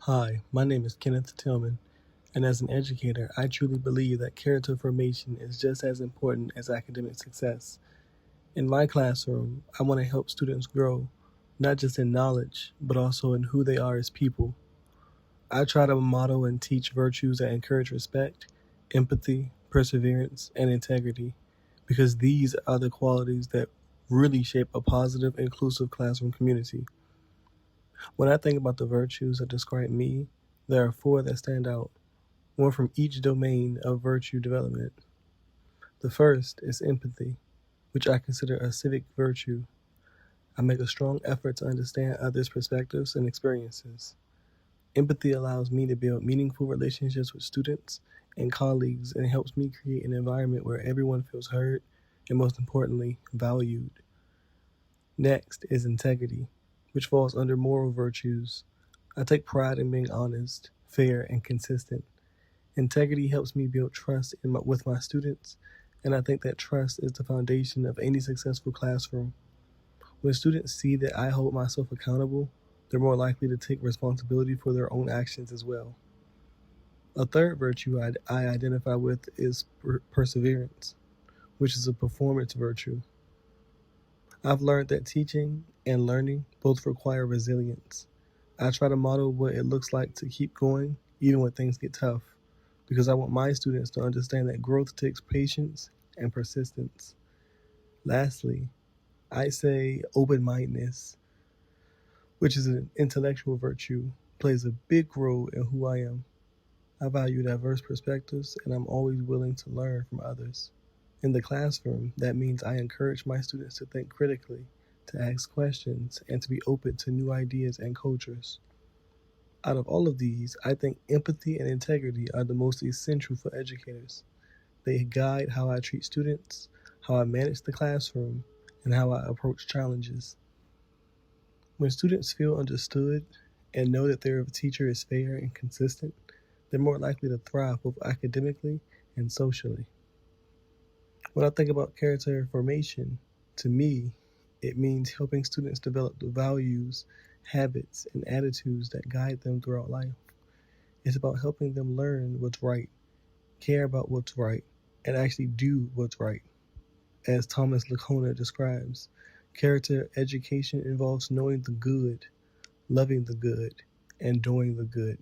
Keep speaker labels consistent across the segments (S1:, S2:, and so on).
S1: Hi, my name is Kenneth Tillman, and as an educator, I truly believe that character formation is just as important as academic success. In my classroom, I want to help students grow, not just in knowledge, but also in who they are as people. I try to model and teach virtues that encourage respect, empathy, perseverance, and integrity, because these are the qualities that really shape a positive, inclusive classroom community. When I think about the virtues that describe me, there are four that stand out, one from each domain of virtue development. The first is empathy, which I consider a civic virtue. I make a strong effort to understand others' perspectives and experiences. Empathy allows me to build meaningful relationships with students and colleagues and helps me create an environment where everyone feels heard and, most importantly, valued. Next is integrity, which falls under moral virtues. I take pride in being honest, fair, and consistent. Integrity helps me build trust with my students, and I think that trust is the foundation of any successful classroom. When students see that I hold myself accountable, they're more likely to take responsibility for their own actions as well. A third virtue I identify with is perseverance, which is a performance virtue. I've learned that teaching and learning both require resilience. I try to model what it looks like to keep going even when things get tough, because I want my students to understand that growth takes patience and persistence. Lastly, I say open mindedness, which is an intellectual virtue, plays a big role in who I am. I value diverse perspectives and I'm always willing to learn from others. In the classroom, that means I encourage my students to think critically, to ask questions, and to be open to new ideas and cultures. Out of all of these, I think empathy and integrity are the most essential for educators. They guide how I treat students, how I manage the classroom, and how I approach challenges. When students feel understood and know that their teacher is fair and consistent, they're more likely to thrive both academically and socially. When I think about character formation, to me, it means helping students develop the values, habits, and attitudes that guide them throughout life. It's about helping them learn what's right, care about what's right, and actually do what's right. As Thomas Lacona describes, character education involves knowing the good, loving the good, and doing the good.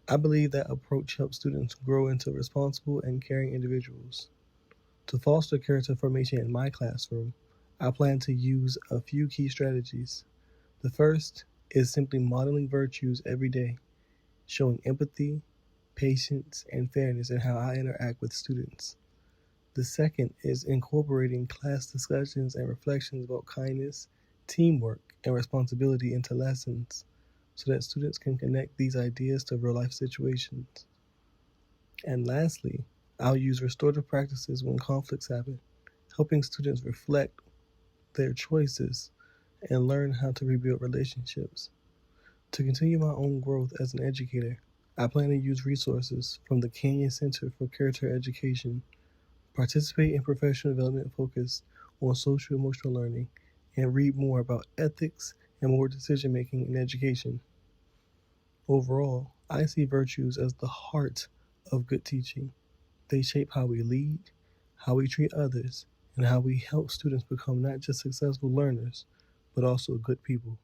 S1: I believe that approach helps students grow into responsible and caring individuals. To foster character formation in my classroom, I plan to use a few key strategies. The first is simply modeling virtues every day, showing empathy, patience, and fairness in how I interact with students. The second is incorporating class discussions and reflections about kindness, teamwork, and responsibility into lessons so that students can connect these ideas to real life situations. And lastly, I'll use restorative practices when conflicts happen, helping students reflect their choices and learn how to rebuild relationships. To continue my own growth as an educator, I plan to use resources from the Canyon Center for Character Education, participate in professional development focused on social emotional learning, and read more about ethics and more decision making in education. Overall, I see virtues as the heart of good teaching. They shape how we lead, how we treat others, and how we help students become not just successful learners, but also good people.